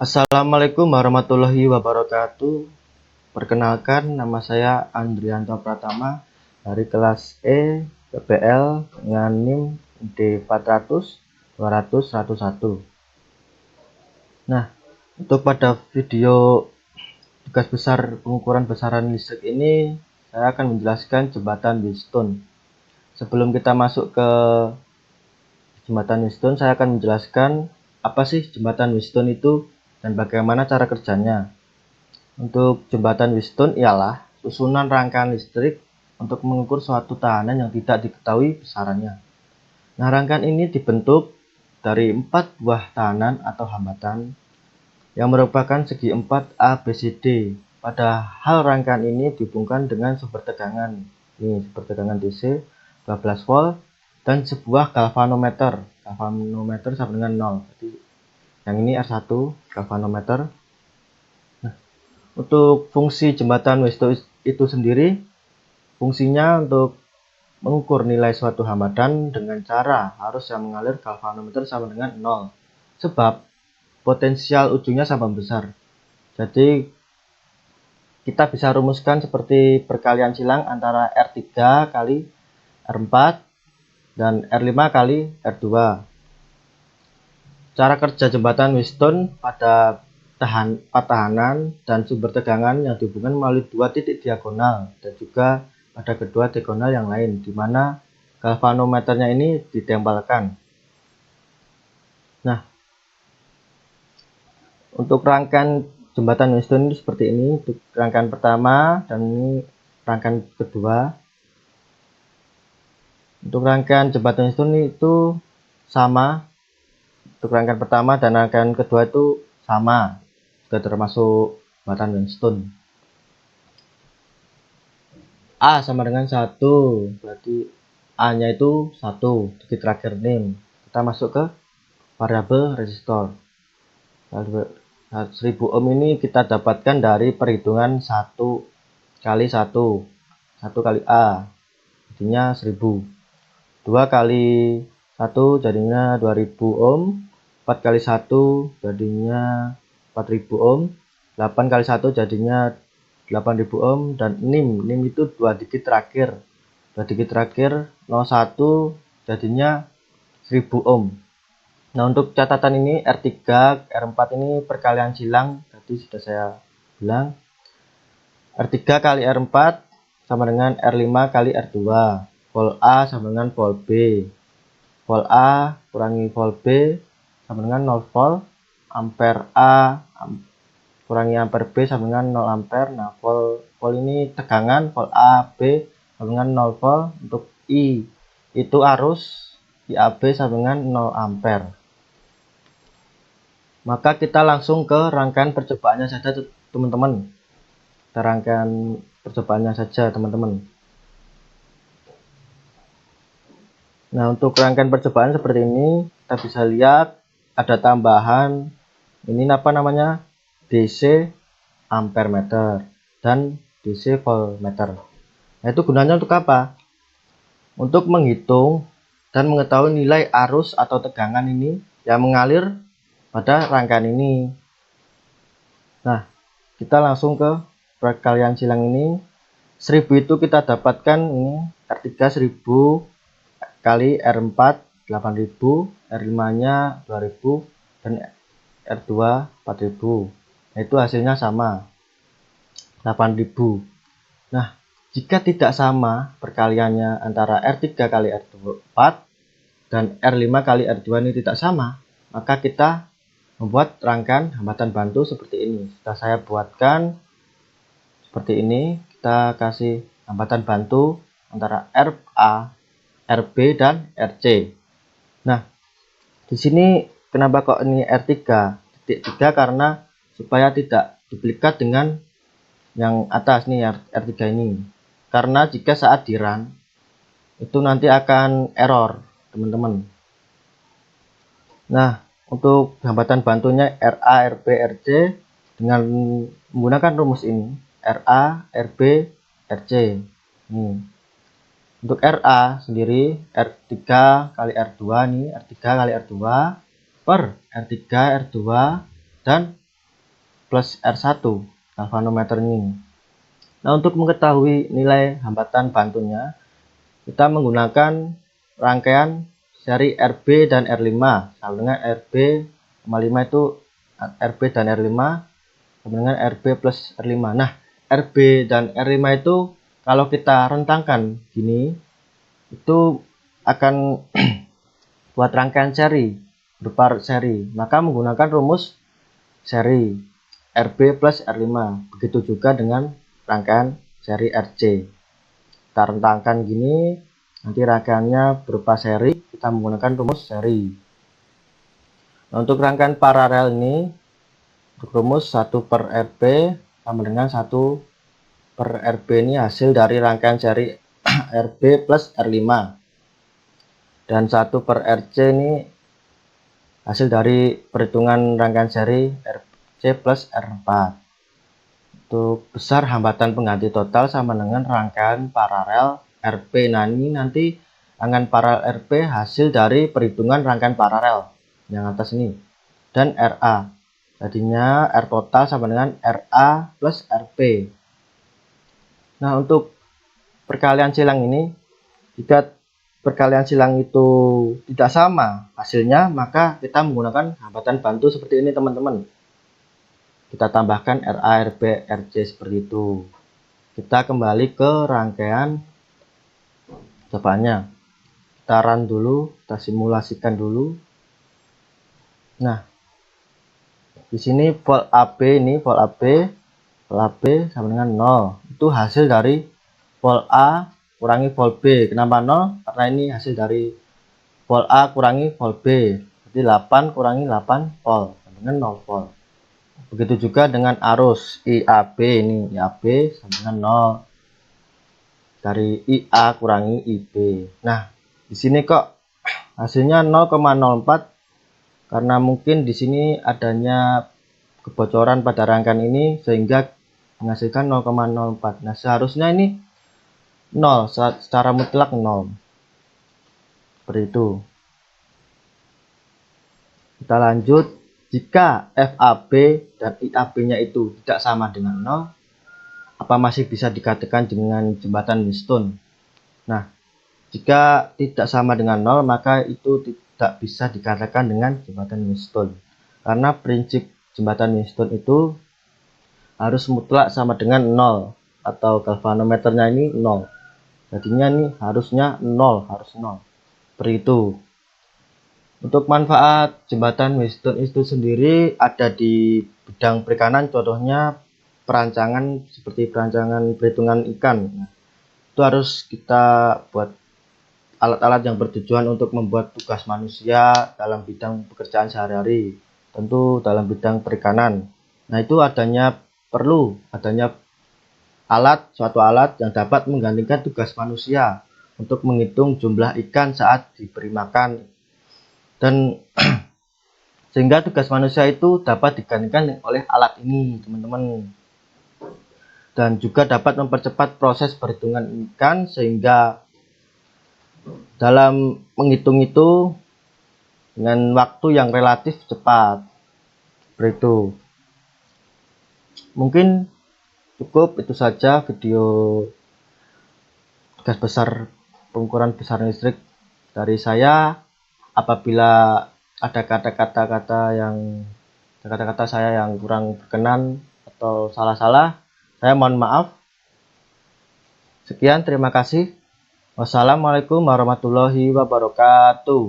Assalamualaikum warahmatullahi wabarakatuh. Perkenalkan, nama saya Andrianto Pratama dari kelas E PPL dengan NIM D400 200 101. Nah, untuk pada video tugas besar pengukuran besaran listrik ini, saya akan menjelaskan jembatan Wheatstone. Sebelum kita masuk ke jembatan Wheatstone, saya akan menjelaskan apa sih jembatan Wheatstone itu dan bagaimana cara kerjanya. Untuk jembatan Wheatstone ialah susunan rangkaian listrik untuk mengukur suatu tahanan yang tidak diketahui besarannya. Nah, rangkaian ini dibentuk dari 4 buah tahanan atau hambatan yang merupakan segi 4 ABCD. Padahal rangkaian ini dihubungkan dengan sumber tegangan. Ini sumber tegangan DC 12 volt dan sebuah galvanometer. Galvanometer sama dengan 0. Jadi yang ini R1 galvanometer. Untuk fungsi jembatan Wheatstone itu sendiri, fungsinya untuk mengukur nilai suatu hambatan dengan cara arus yang mengalir galvanometer sama dengan 0. Sebab potensial ujungnya sama besar. Jadi kita bisa rumuskan seperti perkalian silang antara R3 kali R4 dan R5 kali R2. Cara kerja jembatan Wheatstone pada tahanan dan sumber tegangan yang dihubungkan melalui 2 titik diagonal dan juga pada kedua diagonal yang lain, di mana galvanometernya ini ditempelkan. Nah, untuk rangkaian jembatan Wheatstone ini seperti ini. Untuk rangkaian pertama dan ini rangkaian kedua. Untuk rangkaian jembatan Wheatstone itu sama. Untuk rangkaian pertama dan rangkaian kedua itu sama, sudah termasuk jembatan Wheatstone. A sama dengan 1, berarti A nya itu 1, dikit terakhir NIM. Kita masuk ke variabel resistor. 1000 ohm ini kita dapatkan dari perhitungan 1 kali 1 kali A, jadinya 1000. 2 kali 1 jadinya 2000 ohm. 4 kali 1 jadinya 4000 ohm. 8 kali 1 jadinya 8000 ohm. Dan NIM itu 2 digit terakhir. 2 digit terakhir 01 jadinya 1000 ohm. Nah, untuk catatan ini R3, R4 ini perkalian silang. Tadi sudah saya bilang. R3 kali R4 sama dengan R5 kali R2. Volt A sama dengan volt B. Volt A kurangi volt B sama dengan 0 volt. Ampere A kurangi ampere B sama dengan 0 ampere. Nah, volt ini tegangan, volt A B sama dengan 0 volt. Untuk I itu arus, IAB sama dengan 0 ampere. Maka kita langsung ke rangkaian percobaannya saja, teman-teman. Kita rangkaian percobaannya saja, teman-teman. Nah, untuk rangkaian percobaan seperti ini, kita bisa lihat ada tambahan ini apa namanya, DC ampere meter dan DC voltmeter. Nah, itu gunanya untuk apa? Untuk menghitung dan mengetahui nilai arus atau tegangan ini yang mengalir pada rangkaian ini. Nah, kita langsung ke perkalian silang ini. 1000 itu kita dapatkan ini R3 1000 kali R4 8000, R5 nya 2000 dan R2 4000. Nah, itu hasilnya sama 8000. Nah, jika tidak sama perkaliannya antara R3 kali R4 dan R5 kali R2 ini tidak sama, maka kita membuat rangkaian hambatan bantu seperti ini. Setelah saya buatkan seperti ini, kita kasih hambatan bantu antara RA, RB dan RC. Nah, di sini kenapa kok ini R3 titik 3, karena supaya tidak duplikat dengan yang atas nih, R3 ini. Karena jika saat di run itu nanti akan error, teman-teman. Nah, untuk hambatan bantunya RA, RB, RC dengan menggunakan rumus ini, RA, RB, RC. Untuk RA sendiri R3 kali R2 nih, R3 kali R2 per R3 R2 dan plus R1 galvanometer ini. Nah, untuk mengetahui nilai hambatan bantunya, kita menggunakan rangkaian seri RB dan R5 sama dengan RB 5 itu RB dan R5 sama dengan RB plus R5. Nah, RB dan R5 itu kalau kita rentangkan gini, itu akan buat rangkaian seri berupa seri, maka menggunakan rumus seri RB plus R5. Begitu juga dengan rangkaian seri RC. Kita rentangkan gini, nanti rangkaiannya berupa seri, kita menggunakan rumus seri. Nah, untuk rangkaian paralel ini, untuk rumus 1 per RB sama dengan 1 per RB ini hasil dari rangkaian seri RB plus R5. Dan 1 per RC ini hasil dari perhitungan rangkaian seri RC plus R4. Untuk besar hambatan pengganti total sama dengan rangkaian paralel RP. Nah, ini nanti rangkaian paralel RP hasil dari perhitungan rangkaian paralel yang atas ini. Dan RA. Jadinya R total sama dengan RA plus RP. Nah, untuk perkalian silang ini, jika perkalian silang itu tidak sama hasilnya, maka kita menggunakan hambatan bantu seperti ini, teman-teman. Kita tambahkan RA, RB, RC seperti itu. Kita kembali ke rangkaian cobaannya. Kita run dulu, kita simulasikan dulu. Nah, di sini volt AB ini, volt AB sama dengan 0. Itu hasil dari volt A kurangi volt B. Kenapa 0? Karena ini hasil dari volt A kurangi volt B. Jadi 8 kurangi 8 volt sama dengan 0 volt. Begitu juga dengan arus IAB ini, IAB sama dengan 0 dari IA kurangi IB. Nah, di sini kok hasilnya 0,04 karena mungkin di sini adanya kebocoran pada rangkaian ini sehingga menghasilkan 0,04. Nah, seharusnya ini 0, secara mutlak 0. Seperti itu. Kita lanjut. Jika FAB dan IAB-nya itu tidak sama dengan 0, apa masih bisa dikatakan dengan jembatan Wheatstone? Nah, jika tidak sama dengan 0, maka itu tidak bisa dikatakan dengan jembatan Wheatstone. Karena prinsip jembatan Wheatstone itu harus mutlak sama dengan 0, atau galvanometernya ini 0. Jadinya ini harusnya 0, harus 0. Seperti itu. Untuk manfaat jembatan Wheatstone itu sendiri ada di bidang perikanan, contohnya perancangan seperti perancangan perhitungan ikan. Itu harus kita buat alat-alat yang bertujuan untuk membuat tugas manusia dalam bidang pekerjaan sehari-hari, tentu dalam bidang perikanan. Nah, itu perlu adanya suatu alat yang dapat menggantikan tugas manusia untuk menghitung jumlah ikan saat diberi makan. Dan sehingga tugas manusia itu dapat digantikan oleh alat ini, teman-teman. Dan juga dapat mempercepat proses perhitungan ikan sehingga dalam menghitung itu dengan waktu yang relatif cepat. Seperti itu. Mungkin cukup itu saja video tugas besar pengukuran besaran listrik dari saya. Apabila ada kata-kata saya yang kurang berkenan atau salah-salah, saya mohon maaf. Sekian, terima kasih. Wassalamualaikum warahmatullahi wabarakatuh.